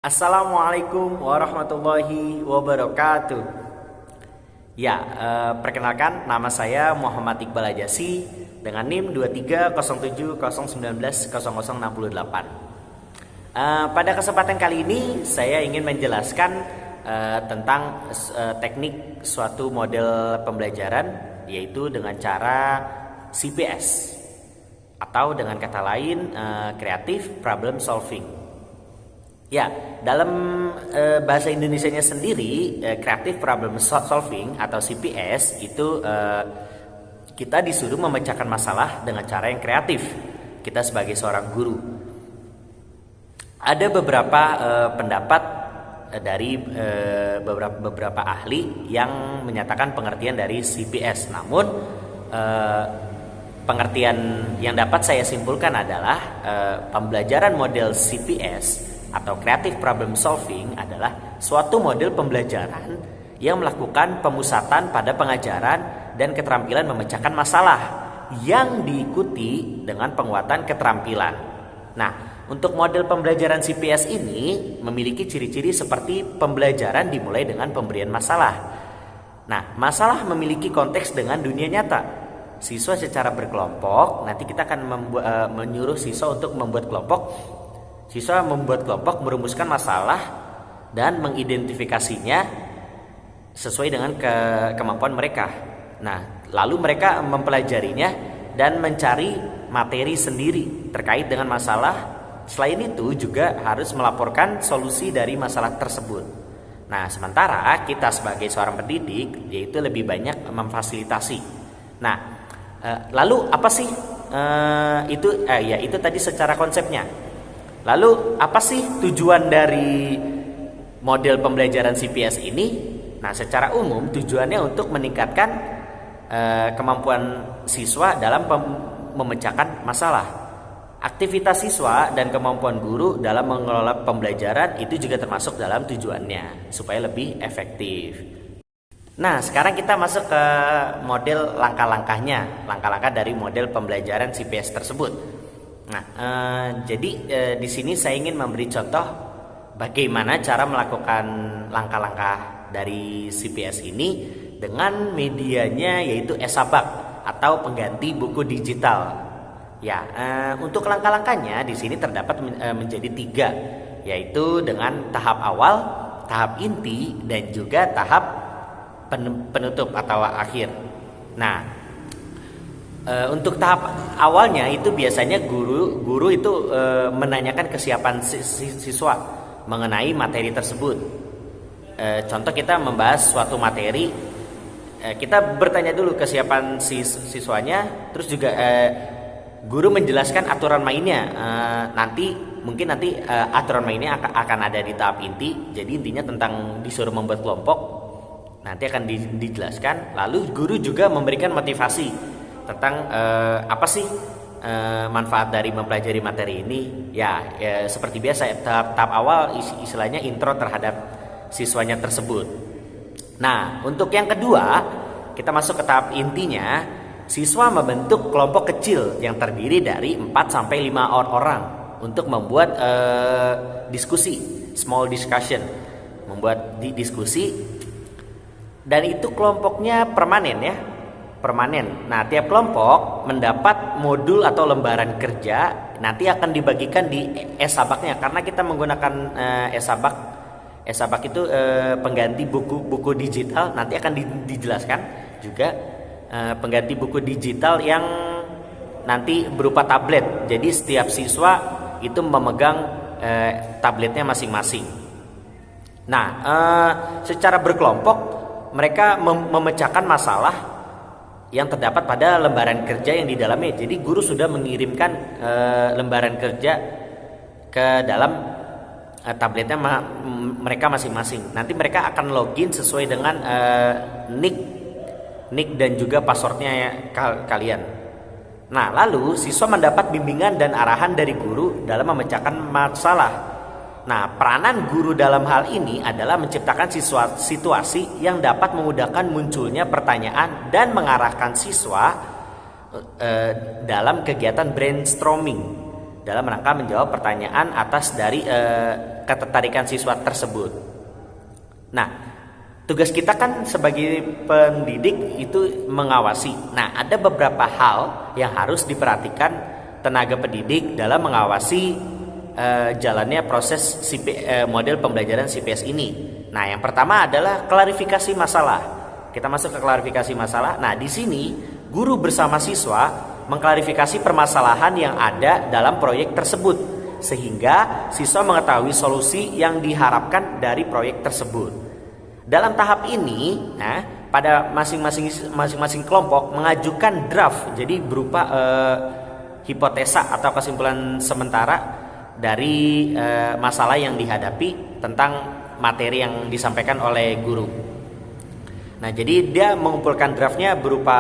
Assalamualaikum warahmatullahi wabarakatuh. Ya, perkenalkan nama saya Muhammad Iqbal Ajasi dengan NIM 230701900068. Pada kesempatan kali ini saya ingin menjelaskan tentang teknik suatu model pembelajaran, yaitu dengan cara CPS atau dengan kata lain Creative Problem Solving. Ya, dalam bahasa Indonesianya sendiri, Creative Problem Solving atau CPS itu kita disuruh memecahkan masalah dengan cara yang kreatif. Kita sebagai seorang guru. Ada beberapa pendapat dari beberapa ahli yang menyatakan pengertian dari CPS. Namun pengertian yang dapat saya simpulkan adalah pembelajaran model CPS atau Creative Problem Solving adalah suatu model pembelajaran yang melakukan pemusatan pada pengajaran dan keterampilan memecahkan masalah yang diikuti dengan penguatan keterampilan. Nah, untuk model pembelajaran CPS ini memiliki ciri-ciri seperti pembelajaran dimulai dengan pemberian masalah. Nah, masalah memiliki konteks dengan dunia nyata. Siswa secara berkelompok, nanti kita akan menyuruh siswa untuk membuat kelompok. Siswa membuat kelompok, merumuskan masalah dan mengidentifikasinya sesuai dengan kemampuan mereka. Nah, lalu mereka mempelajarinya dan mencari materi sendiri terkait dengan masalah. Selain itu juga harus melaporkan solusi dari masalah tersebut. Nah, sementara kita sebagai seorang pendidik yaitu lebih banyak memfasilitasi. Nah, lalu apa sih itu tadi secara konsepnya. Lalu apa sih tujuan dari model pembelajaran CPS ini? Nah, secara umum tujuannya untuk meningkatkan kemampuan siswa dalam memecahkan masalah. Aktivitas siswa dan kemampuan guru dalam mengelola pembelajaran itu juga termasuk dalam tujuannya supaya lebih efektif. Nah, sekarang kita masuk ke model langkah-langkahnya, langkah-langkah dari model pembelajaran CPS tersebut. Nah, jadi di sini saya ingin memberi contoh bagaimana cara melakukan langkah-langkah dari CPS ini dengan medianya yaitu e-Sabak atau pengganti buku digital. Ya, untuk langkah-langkahnya di sini terdapat menjadi 3, yaitu dengan tahap awal, tahap inti, dan juga tahap penutup atau akhir. Nah, untuk tahap awalnya itu biasanya guru itu menanyakan kesiapan siswa mengenai materi tersebut. Contoh kita membahas suatu materi, kita bertanya dulu kesiapan siswanya, terus juga guru menjelaskan aturan mainnya. Nanti aturan mainnya akan ada di tahap inti. Jadi intinya tentang disuruh membuat kelompok, nanti akan dijelaskan. Lalu guru juga memberikan motivasi tentang apa sih manfaat dari mempelajari materi ini. Ya, seperti biasa tahap awal istilahnya intro terhadap siswanya tersebut. Nah, untuk yang kedua kita masuk ke tahap intinya. Siswa membentuk kelompok kecil yang terdiri dari 4-5 orang untuk membuat diskusi, small discussion, membuat diskusi, dan itu kelompoknya permanen ya. Permanen. Nah, tiap kelompok mendapat modul atau lembaran kerja, nanti akan dibagikan di e-Sabaknya karena kita menggunakan e-Sabak. E-Sabak itu pengganti buku digital, nanti akan dijelaskan juga pengganti buku digital yang nanti berupa tablet. Jadi setiap siswa itu memegang tabletnya masing-masing. Nah, secara berkelompok mereka memecahkan masalah yang terdapat pada lembaran kerja yang di dalamnya. Jadi guru sudah mengirimkan lembaran kerja ke dalam tabletnya mereka masing-masing. Nanti mereka akan login sesuai dengan nick dan juga passwordnya kalian. Nah, lalu siswa mendapat bimbingan dan arahan dari guru dalam memecahkan masalah. Nah, peranan guru dalam hal ini adalah menciptakan situasi yang dapat memudahkan munculnya pertanyaan dan mengarahkan siswa dalam kegiatan brainstorming dalam rangka menjawab pertanyaan atas dari ketertarikan siswa tersebut. Nah, tugas kita kan sebagai pendidik itu mengawasi. Nah, ada beberapa hal yang harus diperhatikan tenaga pendidik dalam mengawasi jalannya proses model pembelajaran CPS ini. Nah, yang pertama adalah klarifikasi masalah. Kita masuk ke klarifikasi masalah. Nah, di sini guru bersama siswa mengklarifikasi permasalahan yang ada dalam proyek tersebut, sehingga siswa mengetahui solusi yang diharapkan dari proyek tersebut. Dalam tahap ini, pada masing-masing kelompok mengajukan draft, jadi berupa hipotesa atau kesimpulan sementara dari masalah yang dihadapi tentang materi yang disampaikan oleh guru. Nah, jadi dia mengumpulkan draftnya berupa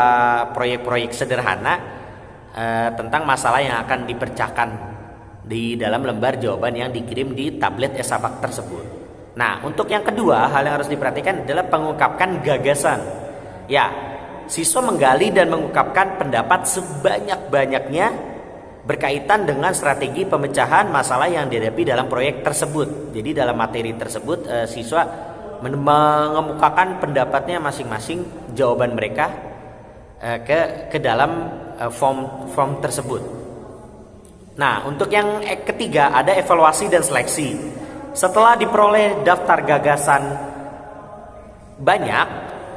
proyek-proyek sederhana tentang masalah yang akan dipecahkan di dalam lembar jawaban yang dikirim di tablet Esabak tersebut. Nah, untuk yang kedua, hal yang harus diperhatikan adalah mengungkapkan gagasan. Ya, siswa menggali dan mengungkapkan pendapat sebanyak-banyaknya berkaitan dengan strategi pemecahan masalah yang dihadapi dalam proyek tersebut. Jadi dalam materi tersebut siswa mengemukakan pendapatnya masing-masing, jawaban mereka ke dalam form tersebut. Nah, untuk yang ketiga ada evaluasi dan seleksi. Setelah diperoleh daftar gagasan banyak,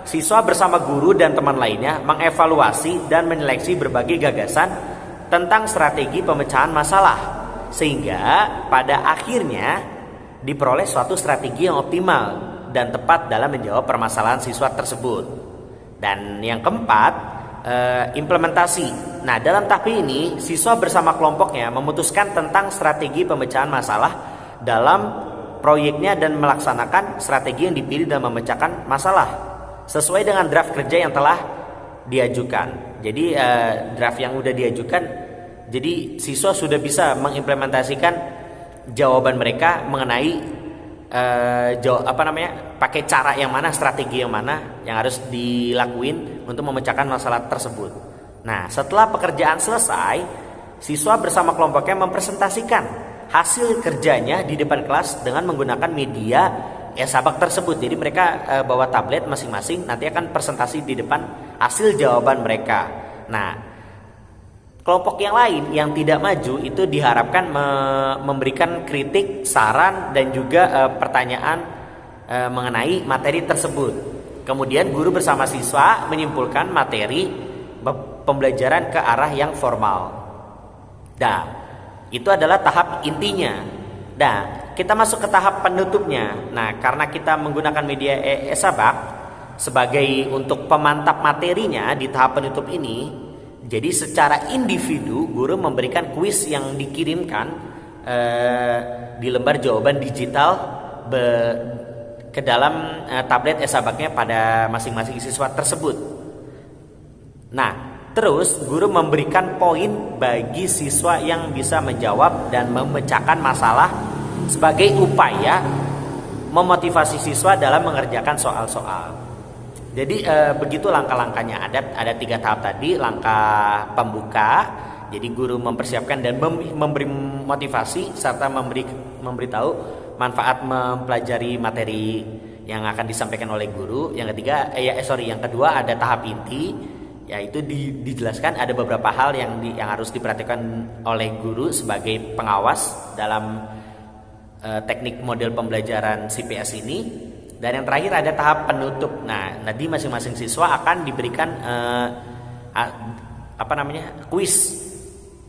siswa bersama guru dan teman lainnya mengevaluasi dan menyeleksi berbagai gagasan tentang strategi pemecahan masalah, sehingga pada akhirnya diperoleh suatu strategi yang optimal dan tepat dalam menjawab permasalahan siswa tersebut. Dan yang keempat, implementasi. Nah, dalam tahap ini siswa bersama kelompoknya memutuskan tentang strategi pemecahan masalah dalam proyeknya dan melaksanakan strategi yang dipilih dalam memecahkan masalah sesuai dengan draft kerja yang telah diajukan. Jadi draft yang sudah diajukan, jadi siswa sudah bisa mengimplementasikan jawaban mereka mengenai pakai cara yang mana, strategi yang mana yang harus dilakuin untuk memecahkan masalah tersebut. Nah, setelah pekerjaan selesai, siswa bersama kelompoknya mempresentasikan hasil kerjanya di depan kelas dengan menggunakan media Esabak tersebut. Jadi mereka bawa tablet masing-masing, nanti akan presentasi di depan hasil jawaban mereka. Nah, kelompok yang lain yang tidak maju itu diharapkan memberikan kritik, saran, dan juga pertanyaan mengenai materi tersebut. Kemudian guru bersama siswa menyimpulkan materi pembelajaran ke arah yang formal. Nah, itu adalah tahap intinya. Nah, kita masuk ke tahap penutupnya. Nah, karena kita menggunakan media Esabak sebagai untuk pemantap materinya di tahap penutup ini, jadi secara individu guru memberikan kuis yang dikirimkan di lembar jawaban digital ke dalam tablet Esabaknya pada masing-masing siswa tersebut. Nah, terus guru memberikan poin bagi siswa yang bisa menjawab dan memecahkan masalah sebagai upaya memotivasi siswa dalam mengerjakan soal-soal. Jadi begitu langkah-langkahnya. Ada 3 tahap tadi. Langkah pembuka, jadi guru mempersiapkan dan memberi motivasi serta memberitahu manfaat mempelajari materi yang akan disampaikan oleh guru. Yang kedua ada tahap inti, yaitu dijelaskan ada beberapa hal yang harus diperhatikan oleh guru sebagai pengawas dalam teknik model pembelajaran CPS ini. Dan yang terakhir ada tahap penutup. Nah, nanti masing-masing siswa akan diberikan kuis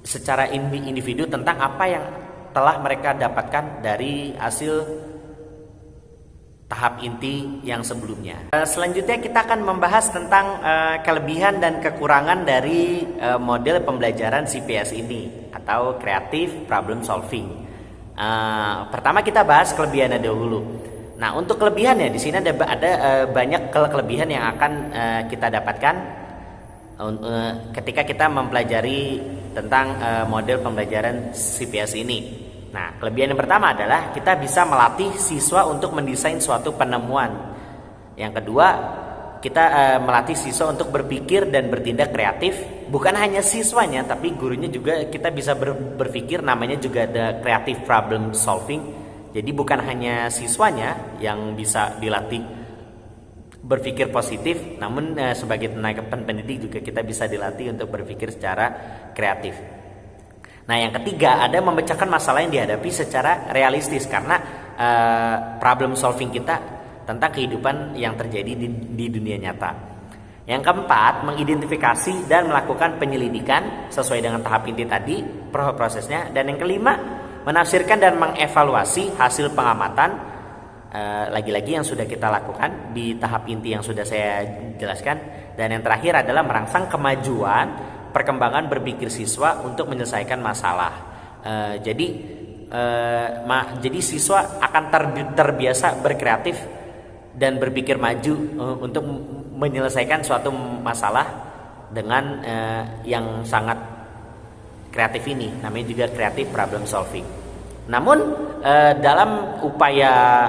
secara individu tentang apa yang telah mereka dapatkan dari hasil tahap inti yang sebelumnya. Selanjutnya kita akan membahas tentang kelebihan dan kekurangan dari model pembelajaran CPS ini atau Creative Problem Solving. Pertama kita bahas kelebihannya dahulu. Nah, untuk kelebihannya di sini ada banyak kelebihan yang akan kita dapatkan ketika kita mempelajari tentang model pembelajaran CPS ini. Nah, kelebihan yang pertama adalah kita bisa melatih siswa untuk mendesain suatu penemuan. Yang kedua, kita melatih siswa untuk berpikir dan bertindak kreatif. Bukan hanya siswanya, tapi gurunya juga kita bisa berpikir, namanya juga ada creative problem solving. Jadi bukan hanya siswanya yang bisa dilatih berpikir positif, namun sebagai tenaga pendidik juga kita bisa dilatih untuk berpikir secara kreatif. Nah, yang ketiga ada memecahkan masalah yang dihadapi secara realistis, karena problem solving kita tentang kehidupan yang terjadi di dunia nyata. Yang keempat, mengidentifikasi dan melakukan penyelidikan sesuai dengan tahap inti tadi prosesnya. Dan yang kelima, menafsirkan dan mengevaluasi hasil pengamatan, lagi-lagi yang sudah kita lakukan di tahap inti yang sudah saya jelaskan. Dan yang terakhir adalah merangsang kemajuan perkembangan berpikir siswa untuk menyelesaikan masalah. Jadi siswa akan terbiasa berkreatif dan berpikir maju untuk menyelesaikan suatu masalah dengan yang sangat kreatif ini. Namanya juga creative problem solving. Namun dalam upaya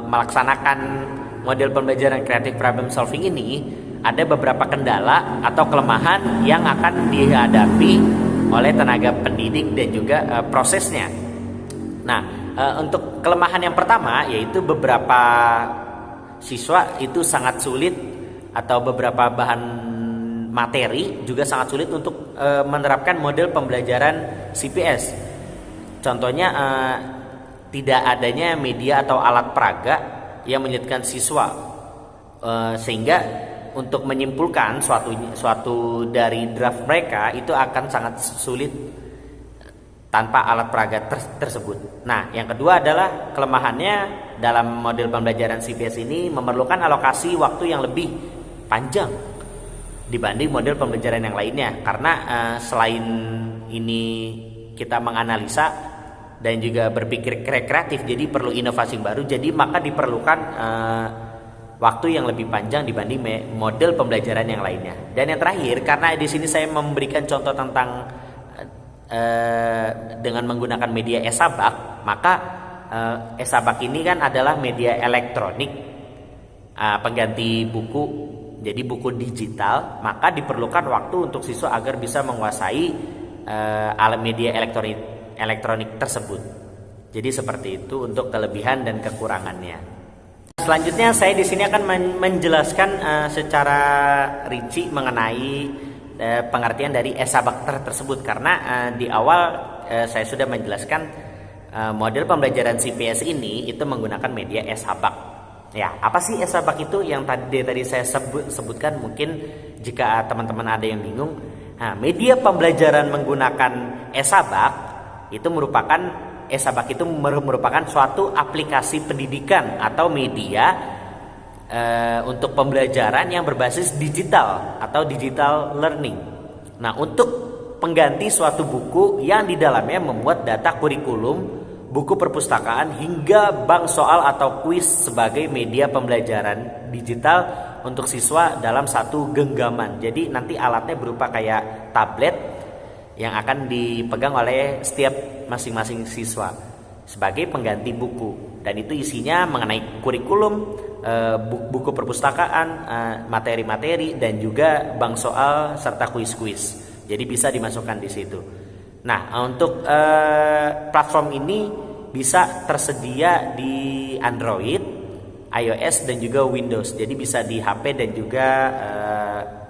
melaksanakan model pembelajaran creative problem solving ini, ada beberapa kendala atau kelemahan yang akan dihadapi oleh tenaga pendidik dan juga prosesnya. Nah, untuk kelemahan yang pertama yaitu beberapa siswa itu sangat sulit, atau beberapa bahan materi juga sangat sulit untuk menerapkan model pembelajaran CPS. Contohnya tidak adanya media atau alat peraga yang menyulitkan siswa, sehingga untuk menyimpulkan suatu dari draft mereka itu akan sangat sulit tanpa alat peraga tersebut. Nah, yang kedua adalah kelemahannya dalam model pembelajaran CPS ini memerlukan alokasi waktu yang lebih panjang dibanding model pembelajaran yang lainnya, karena selain ini kita menganalisa dan juga berpikir kreatif, jadi perlu inovasi baru, jadi maka diperlukan waktu yang lebih panjang dibanding model pembelajaran yang lainnya. Dan yang terakhir, karena di sini saya memberikan contoh tentang dengan menggunakan media e-sabak, maka e-sabak ini kan adalah media elektronik pengganti buku, jadi buku digital, maka diperlukan waktu untuk siswa agar bisa menguasai alat media elektronik tersebut. Jadi seperti itu untuk kelebihan dan kekurangannya. Selanjutnya saya di sini akan menjelaskan secara rinci mengenai pengertian dari e-sabak tersebut, karena di awal saya sudah menjelaskan model pembelajaran CPS ini itu menggunakan media e-sabak. Ya, apa sih e-sabak itu yang tadi saya sebutkan? Mungkin jika teman-teman ada yang bingung. Nah, media pembelajaran menggunakan e-sabak itu merupakan suatu aplikasi pendidikan atau media untuk pembelajaran yang berbasis digital atau digital learning. Nah, untuk pengganti suatu buku yang di dalamnya memuat data kurikulum, buku perpustakaan hingga bank soal atau kuis sebagai media pembelajaran digital untuk siswa dalam satu genggaman. Jadi nanti alatnya berupa kayak tablet yang akan dipegang oleh setiap masing-masing siswa sebagai pengganti buku, dan itu isinya mengenai kurikulum, buku perpustakaan, materi-materi, dan juga bank soal serta kuis-kuis. Jadi bisa dimasukkan di situ. Nah, untuk platform ini bisa tersedia di Android, iOS, dan juga Windows. Jadi bisa di HP dan juga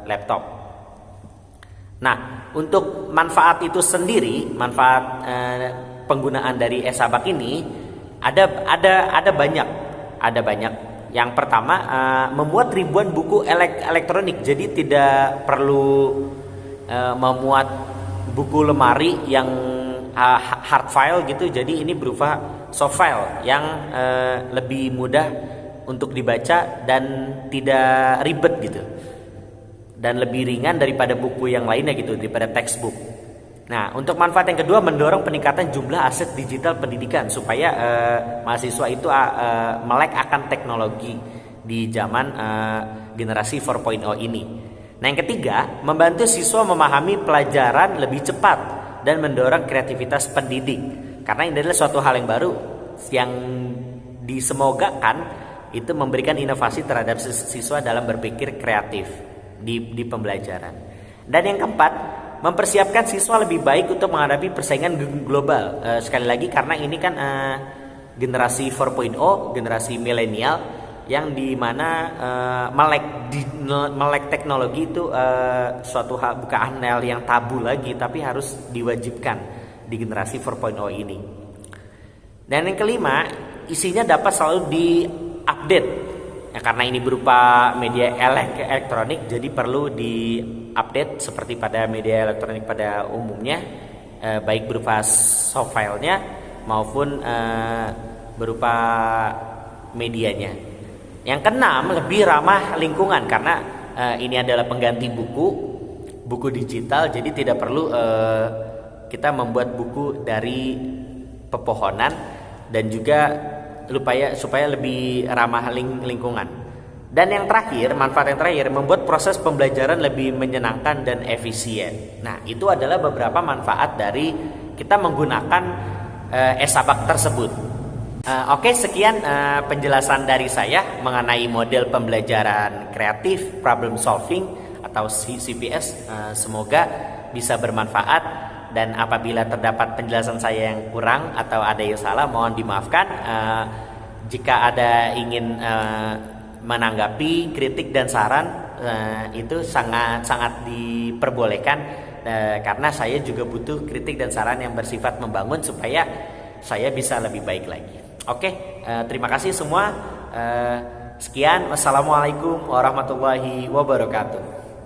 laptop. Nah, untuk manfaat itu sendiri, manfaat penggunaan dari e-sabak ini ada banyak. Yang pertama, memuat ribuan buku elektronik. Jadi tidak perlu memuat buku lemari yang hard file gitu. Jadi ini berupa soft file yang lebih mudah untuk dibaca dan tidak ribet gitu, dan lebih ringan daripada buku yang lainnya gitu, daripada textbook. Nah, untuk manfaat yang kedua, mendorong peningkatan jumlah aset digital pendidikan supaya mahasiswa itu melek akan teknologi di zaman generasi 4.0 ini. Nah, yang ketiga, membantu siswa memahami pelajaran lebih cepat dan mendorong kreativitas pendidik. Karena ini adalah suatu hal yang baru yang disemogakan itu memberikan inovasi terhadap siswa dalam berpikir kreatif di pembelajaran. Dan yang keempat, mempersiapkan siswa lebih baik untuk menghadapi persaingan global. Sekali lagi karena ini kan generasi 4.0, generasi milenial yang dimana melek teknologi itu suatu hal, bukan hal yang tabu lagi, tapi harus diwajibkan di generasi 4.0 ini. Dan yang kelima, isinya dapat selalu diupdate. Ya, karena ini berupa media elektronik, jadi perlu diupdate seperti pada media elektronik pada umumnya, baik berupa soft filenya maupun berupa medianya. Yang keenam, lebih ramah lingkungan karena ini adalah pengganti buku digital, jadi tidak perlu kita membuat buku dari pepohonan, dan juga supaya lebih ramah lingkungan. Dan yang terakhir, manfaat yang terakhir, membuat proses pembelajaran lebih menyenangkan dan efisien. Nah, itu adalah beberapa manfaat dari kita menggunakan e-Sabak tersebut. Oke, sekian penjelasan dari saya mengenai model pembelajaran kreatif problem solving atau CPS. Semoga bisa bermanfaat. Dan apabila terdapat penjelasan saya yang kurang atau ada yang salah, mohon dimaafkan. Jika ada ingin menanggapi kritik dan saran, itu sangat diperbolehkan, karena saya juga butuh kritik dan saran yang bersifat membangun supaya saya bisa lebih baik lagi. Oke, terima kasih semua. Sekian, wassalamualaikum warahmatullahi wabarakatuh.